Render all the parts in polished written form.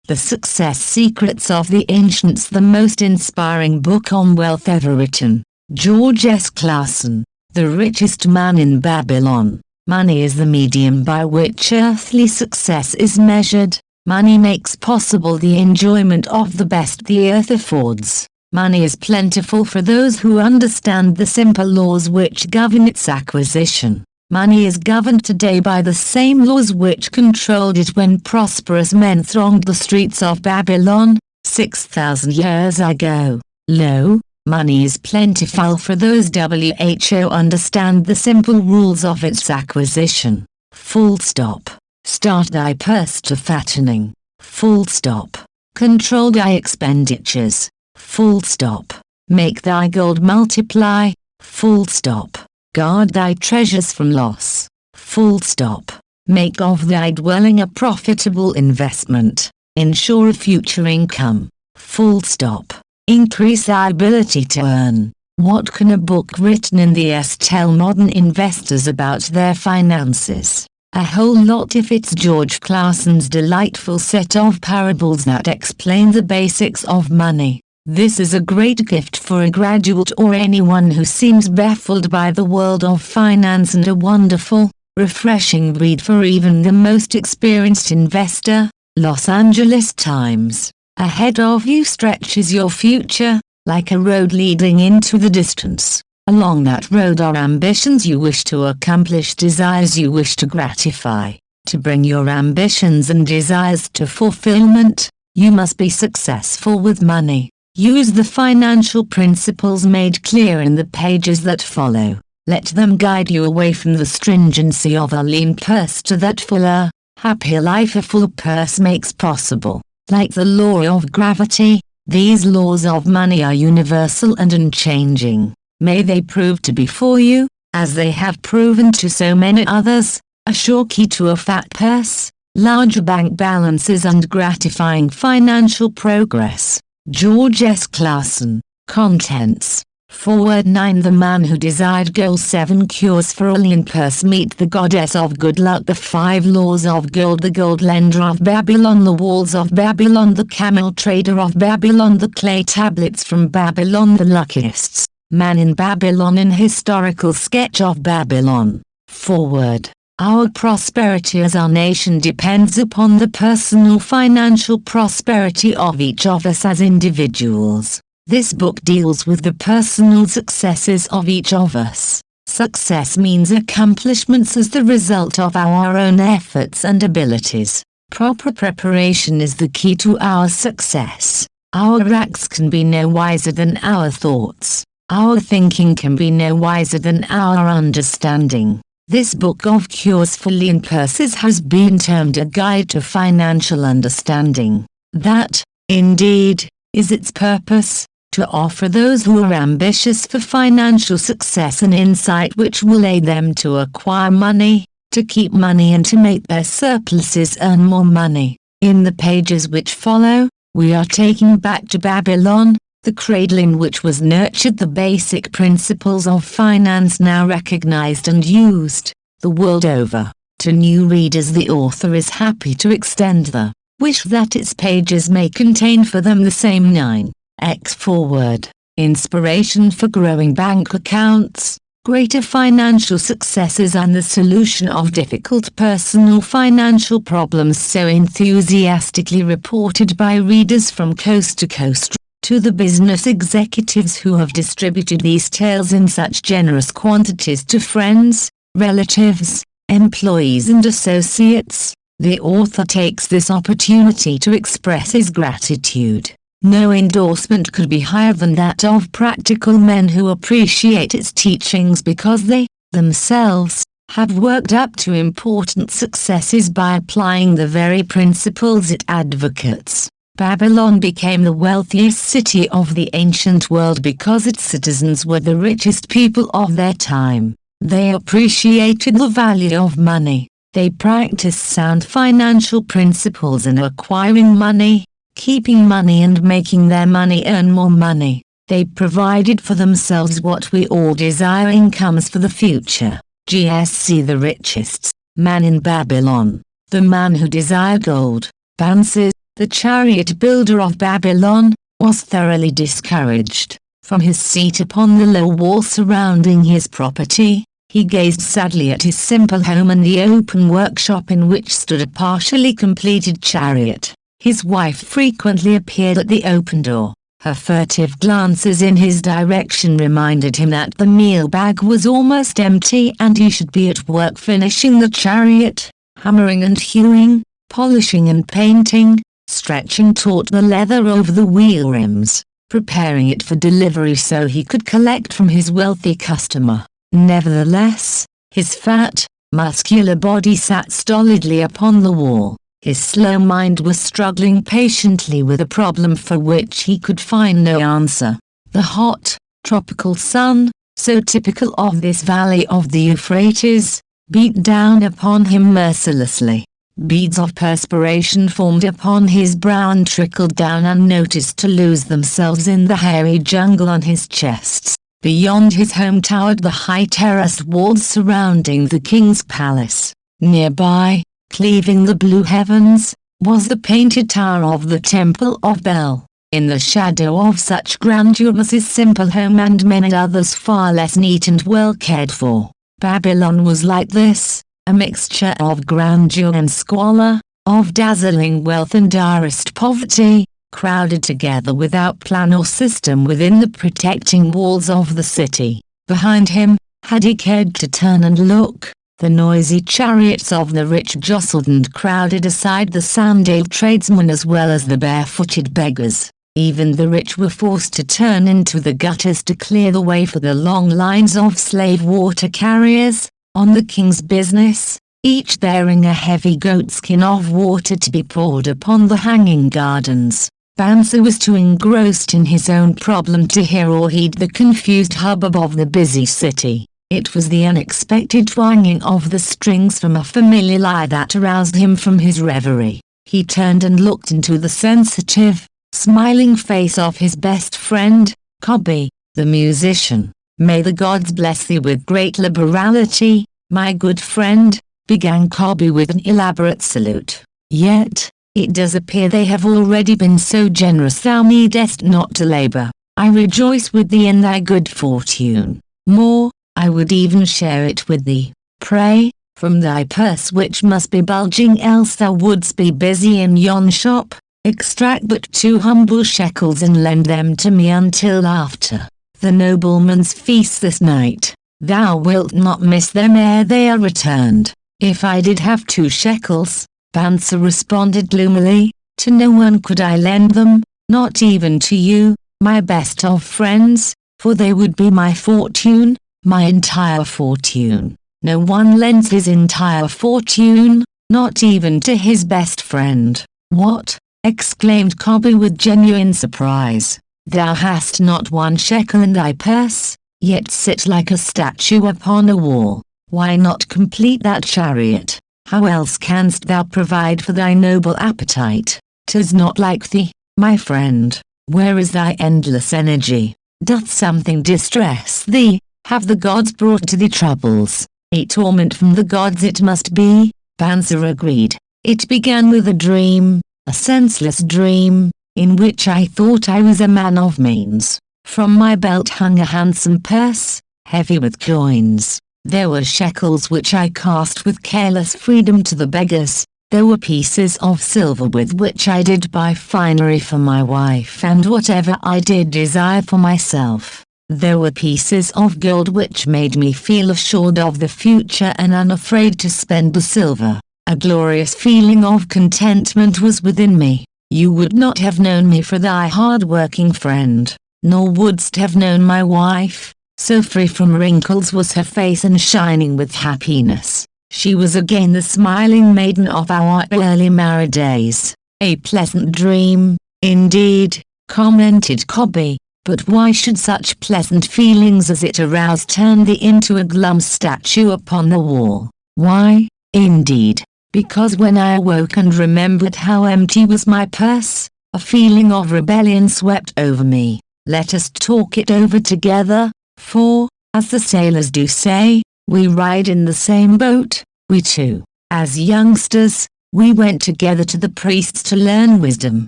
The Success Secrets of the Ancients, the most inspiring book on wealth ever written. George S. Clason. The Richest Man in Babylon. Money is the medium by which earthly success is measured. Money makes possible the enjoyment of the best the earth affords. Money is plentiful for those who understand the simple laws which govern its acquisition. Money is governed today by the same laws which controlled it when prosperous men thronged the streets of Babylon, 6,000 years ago. Lo, money is plentiful for those who understand the simple rules of its acquisition. Full stop. Start thy purse to fattening. Full stop. Control thy expenditures. Full stop. Make thy gold multiply. Full stop. Guard thy treasures from loss. Full stop. Make of thy dwelling a profitable investment. Ensure a future income. Full stop. Increase thy ability to earn. What can a book written in the East tell modern investors about their finances? A whole lot if it's George Clason's delightful set of parables that explain the basics of money. This is a great gift for a graduate or anyone who seems baffled by the world of finance, and a wonderful, refreshing read for even the most experienced investor. Los Angeles Times. Ahead of you stretches your future, like a road leading into the distance. Along that road are ambitions you wish to accomplish, desires you wish to gratify. To bring your ambitions and desires to fulfillment, you must be successful with money. Use the financial principles made clear in the pages that follow. Let them guide you away from the stringency of a lean purse to that fuller, happier life a full purse makes possible. Like the law of gravity, these laws of money are universal and unchanging. May they prove to be for you, as they have proven to so many others, a sure key to a fat purse, larger bank balances and gratifying financial progress. George S. Clason. Contents. Foreword 9. The Man Who Desired Gold. 7 Cures for a Lean Purse. Meet the Goddess of Good Luck. The 5 Laws of Gold. The Gold Lender of Babylon. The Walls of Babylon. The Camel Trader of Babylon. The Clay Tablets from Babylon. The Luckiest Man in Babylon. An historical sketch of Babylon. Foreword. Our prosperity as our nation depends upon the personal financial prosperity of each of us as individuals. This book deals with the personal successes of each of us. Success means accomplishments as the result of our own efforts and abilities. Proper preparation is the key to our success. Our acts can be no wiser than our thoughts. Our thinking can be no wiser than our understanding. This book of cures for lean purses has been termed a guide to financial understanding. That, indeed, is its purpose, to offer those who are ambitious for financial success an insight which will aid them to acquire money, to keep money and to make their surpluses earn more money. In the pages which follow, we are taken back to Babylon, the cradle in which was nurtured the basic principles of finance now recognized and used, the world over. To new readers the author is happy to extend the wish that its pages may contain for them the same 9x foreword. Inspiration for growing bank accounts, greater financial successes and the solution of difficult personal financial problems so enthusiastically reported by readers from coast to coast. To the business executives who have distributed these tales in such generous quantities to friends, relatives, employees and associates, the author takes this opportunity to express his gratitude. No endorsement could be higher than that of practical men who appreciate its teachings because they, themselves, have worked up to important successes by applying the very principles it advocates. Babylon became the wealthiest city of the ancient world because its citizens were the richest people of their time. They appreciated the value of money. They practiced sound financial principles in acquiring money, keeping money and making their money earn more money. They provided for themselves what we all desire, incomes for the future. GSC. The Richest Man in Babylon. The Man Who Desired Gold. Bansir. the chariot builder of Babylon, was thoroughly discouraged. From his seat upon the low wall surrounding his property, he gazed sadly at his simple home and the open workshop in which stood a partially completed chariot. His wife frequently appeared at the open door. Her furtive glances in his direction reminded him that the meal bag was almost empty and he should be at work finishing the chariot, hammering and hewing, polishing and painting, stretching taut the leather over the wheel rims, preparing it for delivery so he could collect from his wealthy customer. Nevertheless, his fat, muscular body sat stolidly upon the wall. His slow mind was struggling patiently with a problem for which he could find no answer. The hot, tropical sun, so typical of this valley of the Euphrates, beat down upon him mercilessly. Beads of perspiration formed upon his brow and trickled down unnoticed to lose themselves in the hairy jungle on his chest. Beyond his home towered the high terraced walls surrounding the king's palace. Nearby, cleaving the blue heavens, was the painted tower of the Temple of Bel. In the shadow of such grandeur was his simple home and many others far less neat and well cared for. Babylon was like this, a mixture of grandeur and squalor, of dazzling wealth and direst poverty, crowded together without plan or system within the protecting walls of the city. Behind him, had he cared to turn and look, the noisy chariots of the rich jostled and crowded aside the sandal tradesmen as well as the barefooted beggars. Even the rich were forced to turn into the gutters to clear the way for the long lines of slave water carriers, on the king's business, each bearing a heavy goatskin of water to be poured upon the hanging gardens. Bansir was too engrossed in his own problem to hear or heed the confused hubbub of the busy city. It was the unexpected twanging of the strings from a familiar lyre that aroused him from his reverie. He turned and looked into the sensitive, smiling face of his best friend, Kobbi, the musician. "May the gods bless thee with great liberality, my good friend," began Kobbi with an elaborate salute. "Yet, it does appear they have already been so generous thou needest not to labor. I rejoice with thee in thy good fortune. More, I would even share it with thee. Pray, from thy purse which must be bulging else thou wouldst be busy in yon shop, extract but 2 humble shekels and lend them to me until after the nobleman's feast this night. Thou wilt not miss them ere they are returned." "If I did have 2 shekels," Bansir responded gloomily, "to no one could I lend them, not even to you, my best of friends, for they would be my fortune, my entire fortune." "No one lends his entire fortune, not even to his best friend." "What?" exclaimed Kobbi with genuine surprise. "Thou hast not 1 shekel in thy purse, yet sit like a statue upon a wall. Why not complete that chariot? How else canst thou provide for thy noble appetite? 'Tis not like thee, my friend. Where is thy endless energy? Doth something distress thee? Have the gods brought to thee troubles?" "A torment from the gods it must be," Bansir agreed. "It began with a dream, a senseless dream, in which I thought I was a man of means. From my belt hung a handsome purse, heavy with coins. There were shekels which I cast with careless freedom to the beggars. There were pieces of silver with which I did buy finery for my wife and whatever I did desire for myself. There were pieces of gold which made me feel assured of the future and unafraid to spend the silver. A glorious feeling of contentment was within me. You would not have known me for thy hard-working friend, nor wouldst have known my wife, so free from wrinkles was her face and shining with happiness. She was again the smiling maiden of our early married days." "A pleasant dream, indeed," commented Kobbi, "but why should such pleasant feelings as it aroused turn thee into a glum statue upon the wall?" "Why, indeed, because when I awoke and remembered how empty was my purse, a feeling of rebellion swept over me. Let us talk it over together, for, as the sailors do say, we ride in the same boat, we two. As youngsters, We went together to the priests to learn wisdom.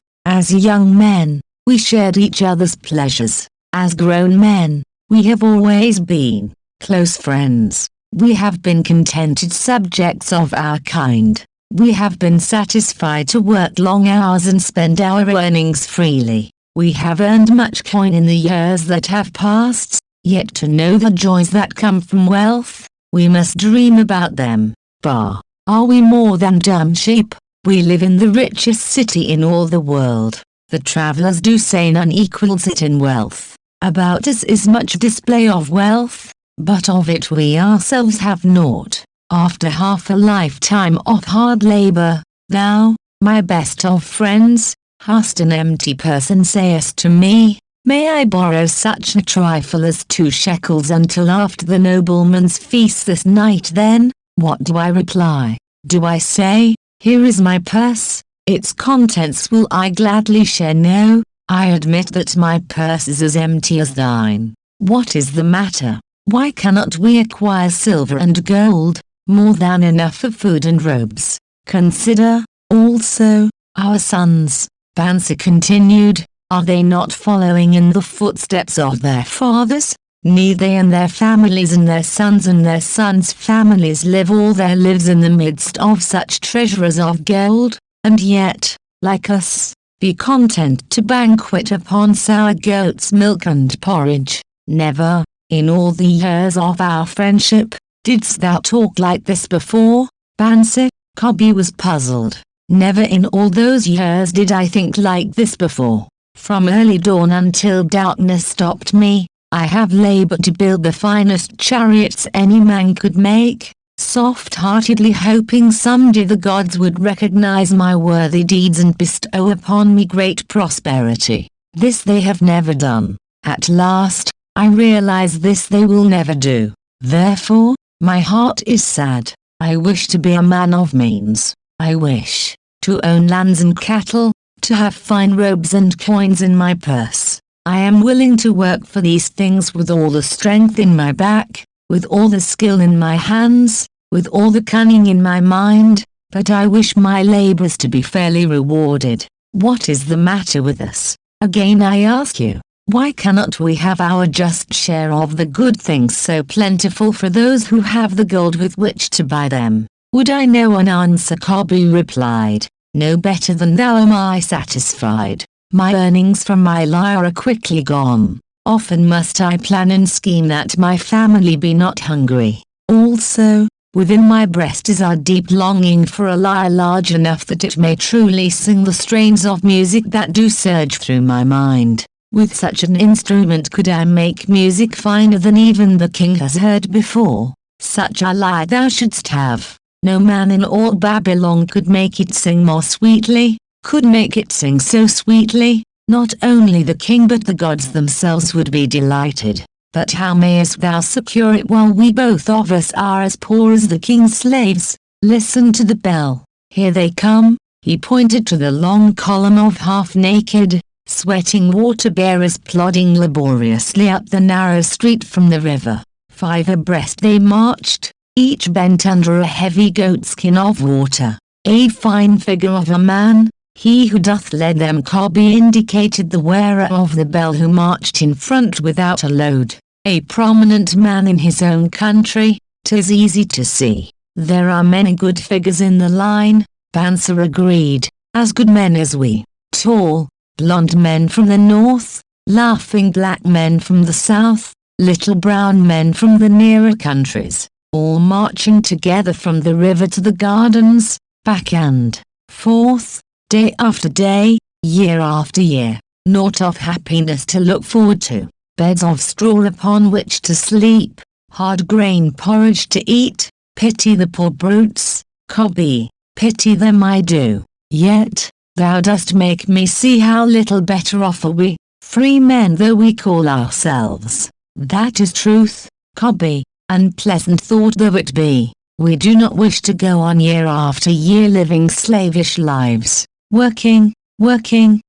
As young men, we shared each other's pleasures. As grown men, we have always been close friends. We have been contented subjects of our kind. We have been satisfied to work long hours and spend our earnings freely. We have earned much coin in the years that have passed, yet to know the joys that come from wealth, we must dream about them. Bah! Are we more than dumb sheep? We live in the richest city in all the world. The travelers do say none equals it in wealth. About us is much display of wealth, but of it we ourselves have naught. After half a lifetime of hard labor, thou, my best of friends, hast an empty purse and sayest to me, may I borrow such a trifle as 2 shekels until after the nobleman's feast this night? Then, what do I reply? Do I say, here is my purse, its contents will I gladly share? No, I admit that my purse is as empty as thine. What is the matter? Why cannot we acquire silver and gold, more than enough of food and robes? Consider, also, our sons, Bansir continued, are they not following in the footsteps of their fathers? Neither they and their families and their sons' families live all their lives in the midst of such treasures of gold, and yet, like us, be content to banquet upon sour goat's milk and porridge. Never, in all the years of our friendship, didst thou talk like this before, Bansir? Kobbi was puzzled. Never in all those years did I think like this before. From early dawn until darkness stopped me, I have labored to build the finest chariots any man could make, soft-heartedly hoping someday the gods would recognize my worthy deeds and bestow upon me great prosperity. This they have never done. At last, I realize this they will never do. Therefore, my heart is sad. I wish to be a man of means. I wish to own lands and cattle, to have fine robes and coins in my purse. I am willing to work for these things with all the strength in my back, with all the skill in my hands, with all the cunning in my mind, but I wish my labors to be fairly rewarded. What is the matter with us? Again I ask you, why cannot we have our just share of the good things so plentiful for those who have the gold with which to buy them? Would I know an answer? Kobbi replied. No better than thou am I satisfied. My earnings from my lyre are quickly gone. Often must I plan and scheme that my family be not hungry. Also, within my breast is a deep longing for a lyre large enough that it may truly sing the strains of music that do surge through my mind. With such an instrument could I make music finer than even the king has heard before. Such a lyre thou shouldst have. No man in all Babylon could make it sing more sweetly, could make it sing so sweetly. Not only the king but the gods themselves would be delighted. But how mayest thou secure it while we both of us are as poor as the king's slaves? Listen to the bell. Here they come. He pointed to the long column of half-naked, sweating water-bearers plodding laboriously up the narrow street from the river. 5 abreast they marched, each bent under a heavy goatskin of water. A fine figure of a man, he who doth lead them. Kobbi indicated the wearer of the bell who marched in front without a load. A prominent man in his own country, 'tis easy to see. There are many good figures in the line, Bansir agreed, as good men as we. Tall, blond men from the north, laughing black men from the south, little brown men from the nearer countries, all marching together from the river to the gardens, back and forth, day after day, year after year, naught of happiness to look forward to, beds of straw upon which to sleep, hard grain porridge to eat. Pity the poor brutes, Kobbi, pity them I do. Yet, thou dost make me see how little better off are we, free men though we call ourselves. That is truth, Kobbi, and pleasant thought though it be. We do not wish to go on year after year living slavish lives, working, getting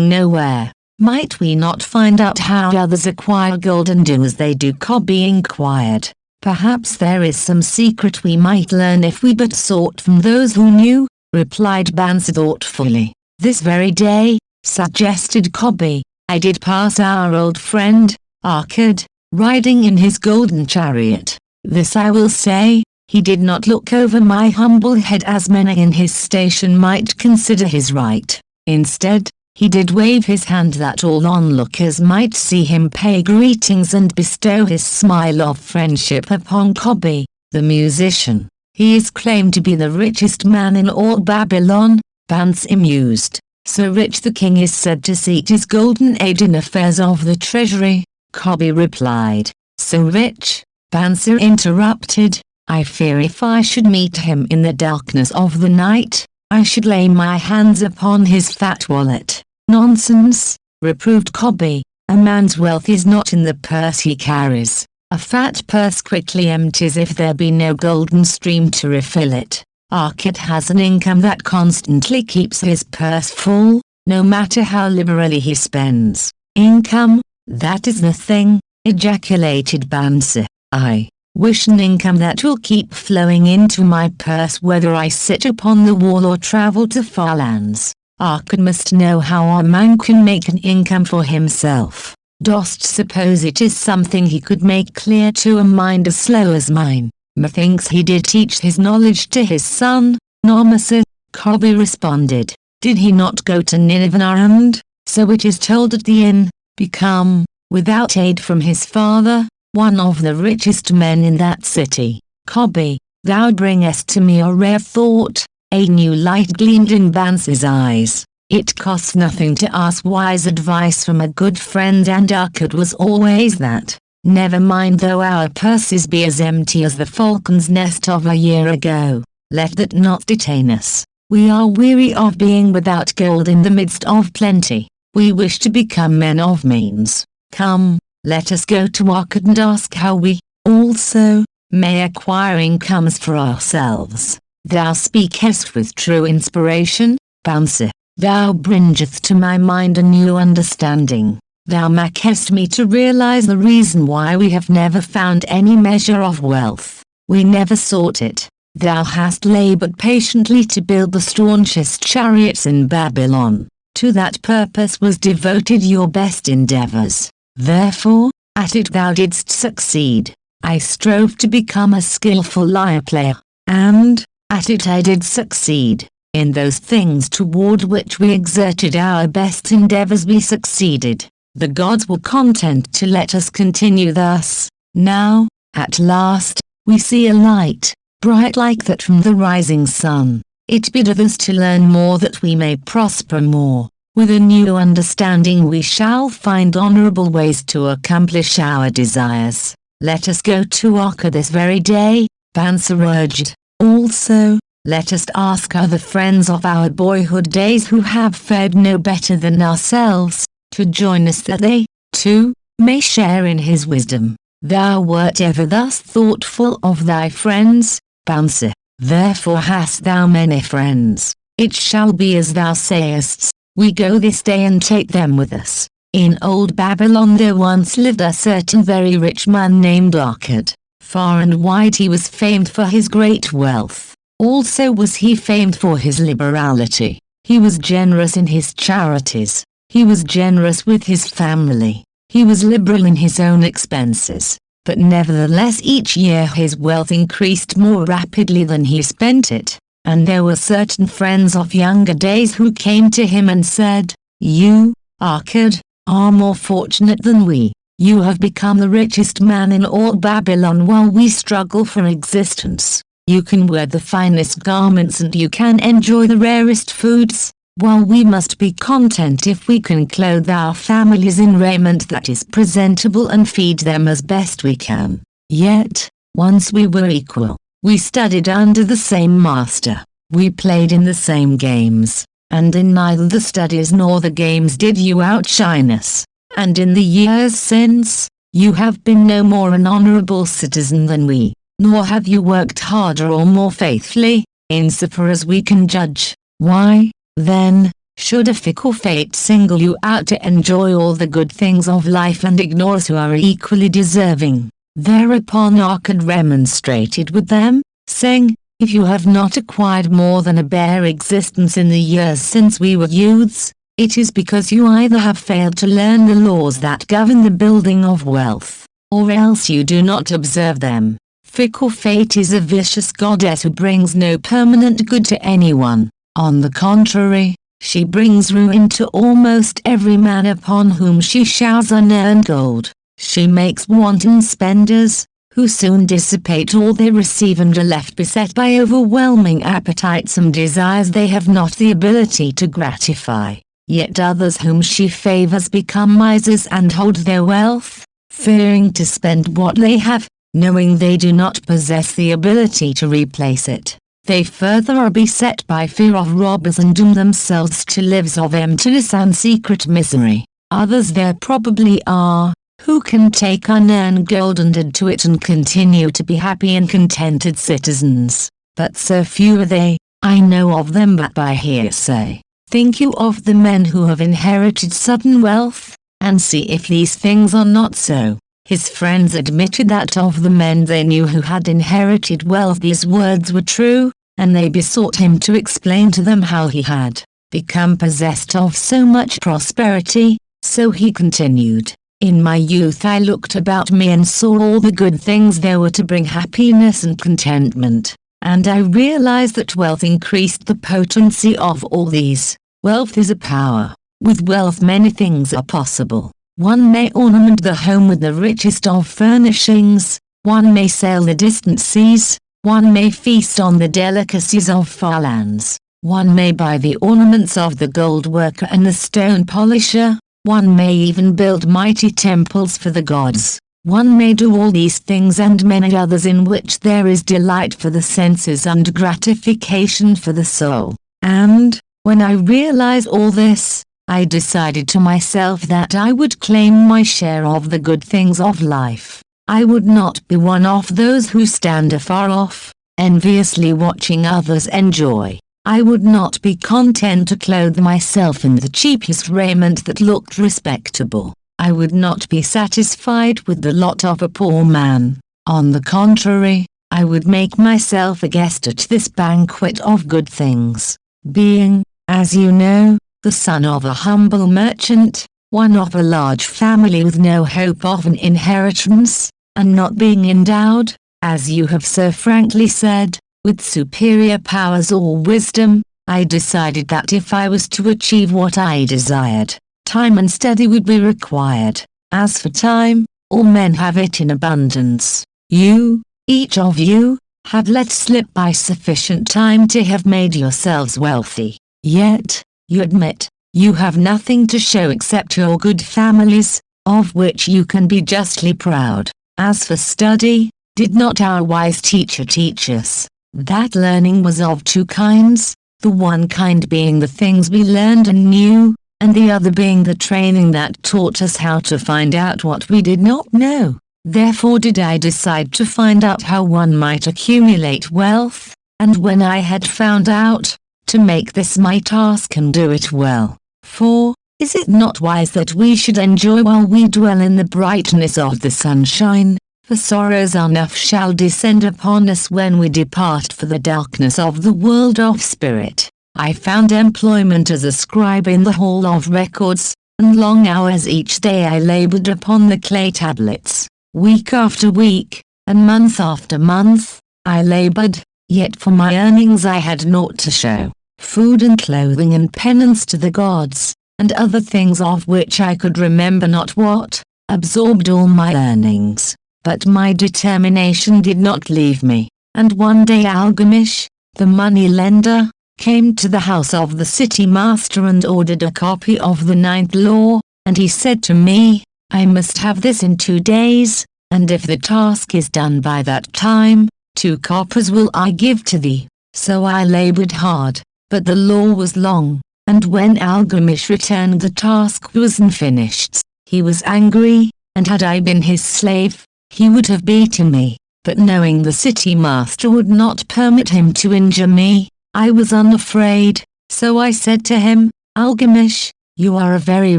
nowhere. Might we not find out how others acquire gold and do as they do? Kobbi inquired. Perhaps there is some secret we might learn if we but sought from those who knew, replied Bansir thoughtfully. This very day, suggested Kobbi, I did pass our old friend, Arkad, riding in his golden chariot. This I will say, he did not look over my humble head as many in his station might consider his right. Instead, he did wave his hand that all onlookers might see him pay greetings and bestow his smile of friendship upon Kobbi, the musician. He is claimed to be the richest man in all Babylon, Bansir mused. So rich the king is said to seat his golden age in affairs of the treasury, Kobbi replied. So rich? Bansir interrupted. I fear if I should meet him in the darkness of the night, I should lay my hands upon his fat wallet. Nonsense, reproved Kobbi. A man's wealth is not in the purse he carries. A fat purse quickly empties if there be no golden stream to refill it. Arkad has an income that constantly keeps his purse full, no matter how liberally he spends. Income, that is the thing, ejaculated Bansir. I wish an income that will keep flowing into my purse whether I sit upon the wall or travel to far lands. Arkad must know how a man can make an income for himself. Dost suppose it is something he could make clear to a mind as slow as mine? Methinks he did teach his knowledge to his son, Dabasir, Kobbi responded. Did he not go to Nineveh and, so it is told at the inn, become, without aid from his father, one of the richest men in that city? Kobbi, thou bringest to me a rare thought. A new light gleamed in Bansir's eyes. It costs nothing to ask wise advice from a good friend, and Arkad was always that. Never mind though our purses be as empty as the falcon's nest of a year ago. Let that not detain us. We are weary of being without gold in the midst of plenty. We wish to become men of means. Come, let us go to Arkad and ask how we, also, may acquire incomes for ourselves. Thou speakest with true inspiration, Bansir. Thou bringest to my mind a new understanding. Thou makest me to realize the reason why we have never found any measure of wealth. We never sought it. Thou hast labored patiently to build the staunchest chariots in Babylon. To that purpose was devoted your best endeavors. Therefore, at it thou didst succeed. I strove to become a skillful lyre player, and, at it I did succeed. In those things toward which we exerted our best endeavors we succeeded. The gods were content to let us continue thus. Now, at last, we see a light, bright like that from the rising sun. It biddeth us to learn more that we may prosper more. With a new understanding we shall find honorable ways to accomplish our desires. Let us go to Arkad this very day, Bansir urged. Also, let us ask other friends of our boyhood days who have fared no better than ourselves, to join us that they, too, may share in his wisdom. Thou wert ever thus thoughtful of thy friends, Bansir. Therefore hast thou many friends. It shall be as thou sayest. We go this day and take them with us. In old Babylon there once lived a certain very rich man named Arkad. Far and wide he was famed for his great wealth. Also was he famed for his liberality. He was generous in his charities. He was generous with his family. He was liberal in his own expenses. But nevertheless each year his wealth increased more rapidly than he spent it. And there were certain friends of younger days who came to him and said, You, Arkad, are more fortunate than we. You have become the richest man in all Babylon while we struggle for existence. You can wear the finest garments and you can enjoy the rarest foods, while we must be content if we can clothe our families in raiment that is presentable and feed them as best we can. Yet, once we were equal. We studied under the same master. We played in the same games, and in neither the studies nor the games did you outshine us. And in the years since, you have been no more an honorable citizen than we, nor have you worked harder or more faithfully, insofar as we can judge. Why, then, should a fickle fate single you out to enjoy all the good things of life and ignore us who are equally deserving? Thereupon Arkad remonstrated with them, saying, "If you have not acquired more than a bare existence in the years since we were youths, it is because you either have failed to learn the laws that govern the building of wealth, or else you do not observe them. Fickle fate is a vicious goddess who brings no permanent good to anyone. On the contrary, she brings ruin to almost every man upon whom she showers unearned gold. She makes wanton spenders, who soon dissipate all they receive and are left beset by overwhelming appetites and desires they have not the ability to gratify. Yet others whom she favors become misers and hold their wealth, fearing to spend what they have, knowing they do not possess the ability to replace it. They further are beset by fear of robbers and doom themselves to lives of emptiness and secret misery. Others there probably are, who can take unearned gold and add to it and continue to be happy and contented citizens. But so few are they, I know of them but by hearsay. Think you of the men who have inherited sudden wealth, and see if these things are not so." His friends admitted that of the men they knew who had inherited wealth these words were true, and they besought him to explain to them how he had become possessed of so much prosperity. So he continued, "In my youth I looked about me and saw all the good things there were to bring happiness and contentment, and I realized that wealth increased the potency of all these. Wealth is a power. With wealth many things are possible. One may ornament the home with the richest of furnishings, one may sail the distant seas, one may feast on the delicacies of far lands, one may buy the ornaments of the gold worker and the stone polisher, one may even build mighty temples for the gods. One may do all these things and many others in which there is delight for the senses and gratification for the soul. And, when I realized all this, I decided to myself that I would claim my share of the good things of life. I would not be one of those who stand afar off, enviously watching others enjoy. I would not be content to clothe myself in the cheapest raiment that looked respectable. I would not be satisfied with the lot of a poor man. On the contrary, I would make myself a guest at this banquet of good things. Being, as you know, the son of a humble merchant, one of a large family with no hope of an inheritance, and not being endowed, as you have so frankly said, with superior powers or wisdom, I decided that if I was to achieve what I desired, time and study would be required. As for time, all men have it in abundance. You, each of you, have let slip by sufficient time to have made yourselves wealthy. Yet, you admit, you have nothing to show except your good families, of which you can be justly proud. As for study, did not our wise teacher teach us that learning was of two kinds, the one kind being the things we learned and knew, and the other being the training that taught us how to find out what we did not know. Therefore did I decide to find out how one might accumulate wealth, and when I had found out, to make this my task and do it well. For, is it not wise that we should enjoy while we dwell in the brightness of the sunshine? For sorrows enough shall descend upon us when we depart for the darkness of the world of spirit. I found employment as a scribe in the hall of records, and long hours each day I labored upon the clay tablets. Week after week, and month after month, I labored, yet for my earnings I had naught to show. Food and clothing and penance to the gods, and other things of which I could remember not what, absorbed all my earnings. But my determination did not leave me, and one day Algamish, the money lender, came to the house of the city master and ordered a copy of the 9th law, and he said to me, "I must have this in 2 days, and if the task is done by that time, 2 coppers will I give to thee." So I labored hard, but the law was long, and when Algamish returned the task was unfinished. He was angry, and had I been his slave, he would have beaten me, but knowing the city master would not permit him to injure me, I was unafraid, so I said to him, "Algamish, you are a very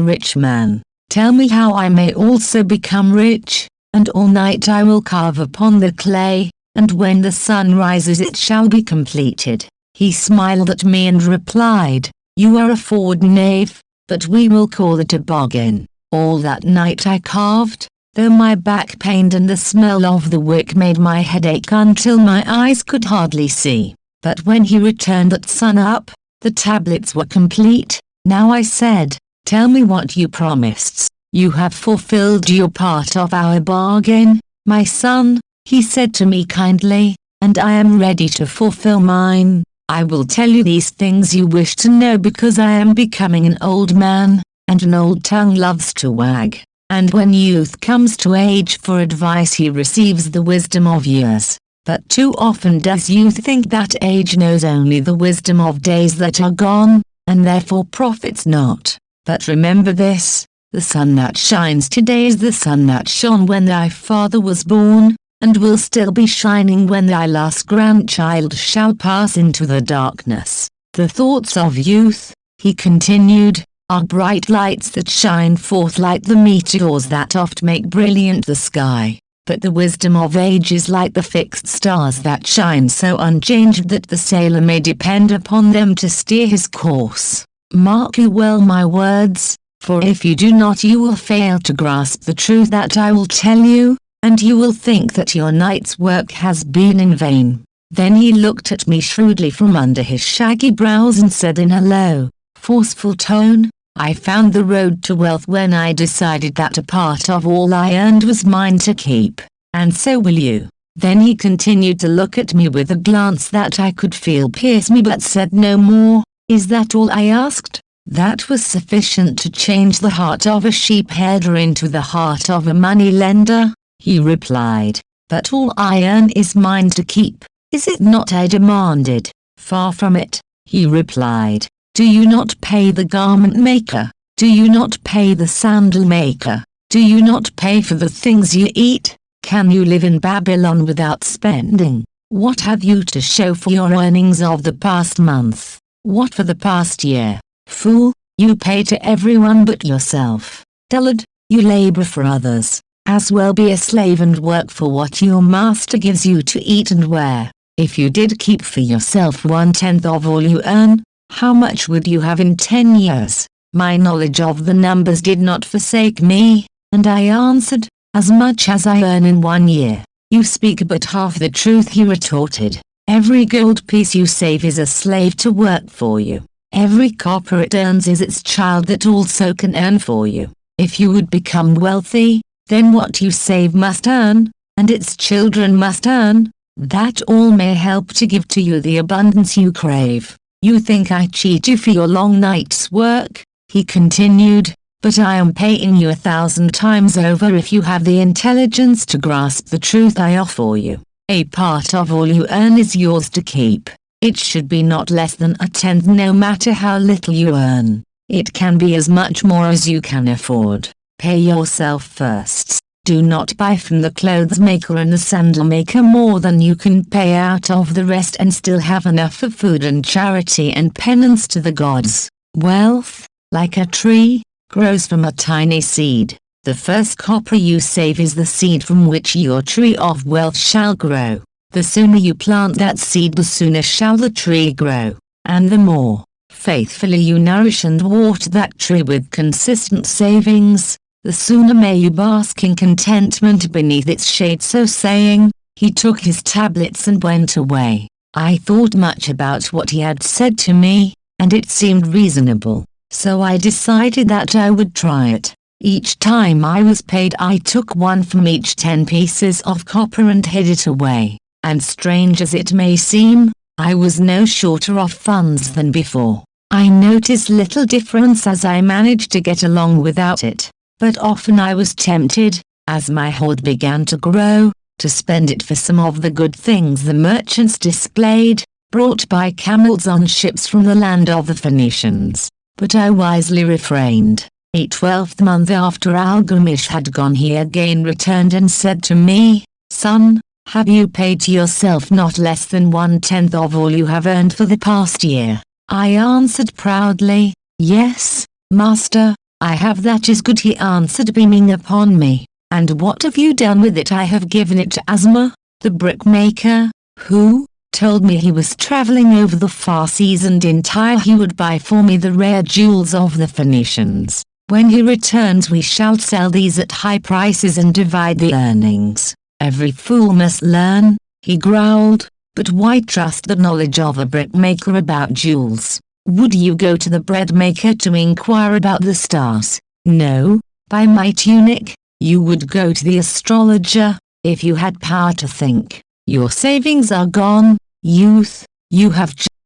rich man, tell me how I may also become rich." and all night I will carve upon the clay, and when the sun rises it shall be completed." He smiled at me and replied, "You are a forward knave, but we will call it a bargain." All that night I carved, though my back pained and the smell of the wick made my head ache until my eyes could hardly see. But when he returned at sun-up, the tablets were complete. Now I said, "Tell me what you promised." "You have fulfilled your part of our bargain, my son," he said to me kindly, "and I am ready to fulfill mine. I will tell you these things you wish to know because I am becoming an old man, and an old tongue loves to wag. And when youth comes to age for advice he receives the wisdom of years. But too often does youth think that age knows only the wisdom of days that are gone, and therefore profits not. But remember this, the sun that shines today is the sun that shone when thy father was born, and will still be shining when thy last grandchild shall pass into the darkness. The thoughts of youth," he continued, "are bright lights that shine forth like the meteors that oft make brilliant the sky. But the wisdom of age is like the fixed stars that shine so unchanged that the sailor may depend upon them to steer his course. Mark you well my words, for if you do not you will fail to grasp the truth that I will tell you, and you will think that your night's work has been in vain." Then he looked at me shrewdly from under his shaggy brows and said in a low, forceful tone, "I found the road to wealth when I decided that a part of all I earned was mine to keep, and so will you." Then he continued to look at me with a glance that I could feel pierce me but said no more. "Is that all I asked?" That was sufficient to change the heart of a sheep-herder into the heart of a money-lender, he replied. "But all I earn is mine to keep, is it not?" I demanded. "Far from it," he replied. "Do you not pay the garment maker? Do you not pay the sandal maker? Do you not pay for the things you eat? Can you live in Babylon without spending? What have you to show for your earnings of the past month? What for the past year? Fool, you pay to everyone but yourself. Dullard, you labor for others. As well be a slave and work for what your master gives you to eat and wear. If you did keep for yourself 1/10 of all you earn, how much would you have in 10 years? My knowledge of the numbers did not forsake me, and I answered, "As much as I earn in 1 year." "You speak but half the truth," he retorted. "Every gold piece you save is a slave to work for you. Every copper it earns is its child that also can earn for you. If you would become wealthy, then what you save must earn, and its children must earn, that all may help to give to you the abundance you crave. You think I cheat you for your long night's work," he continued, "but I am paying you 1,000 times over if you have the intelligence to grasp the truth I offer you. A part of all you earn is yours to keep. It should be not less than 1/10 no matter how little you earn. It can be as much more as you can afford. Pay yourself first. Do not buy from the clothes maker and the sandal maker more than you can pay out of the rest and still have enough for food and charity and penance to the gods. Wealth, like a tree, grows from a tiny seed. The first copper you save is the seed from which your tree of wealth shall grow. The sooner you plant that seed the sooner shall the tree grow, and the more faithfully you nourish and water that tree with consistent savings, the sooner may you bask in contentment beneath its shade." So saying, he took his tablets and went away. I thought much about what he had said to me, and it seemed reasonable, so I decided that I would try it. Each time I was paid I took one from each 10 pieces of copper and hid it away, and strange as it may seem, I was no shorter of funds than before. I noticed little difference as I managed to get along without it. But often I was tempted, as my hoard began to grow, to spend it for some of the good things the merchants displayed, brought by camels on ships from the land of the Phoenicians. But I wisely refrained. A 12th month after Algamish had gone he again returned and said to me, "Son, have you paid to yourself not less than 1/10 of all you have earned for the past year?" I answered proudly, "Yes, master, I have." "That is good," he answered beaming upon me. And what have you done with it? I have given it to Asma, the brickmaker, who told me he was traveling over the far seas and in Tyre he would buy for me the rare jewels of the Phoenicians. When he returns we shall sell these at high prices and divide the earnings. Every fool must learn, he growled, but why trust the knowledge of a brickmaker about jewels? Would you go to the bread maker to inquire about the stars? No, by my tunic, you would go to the astrologer, if you had power to think. Your savings are gone, youth, you have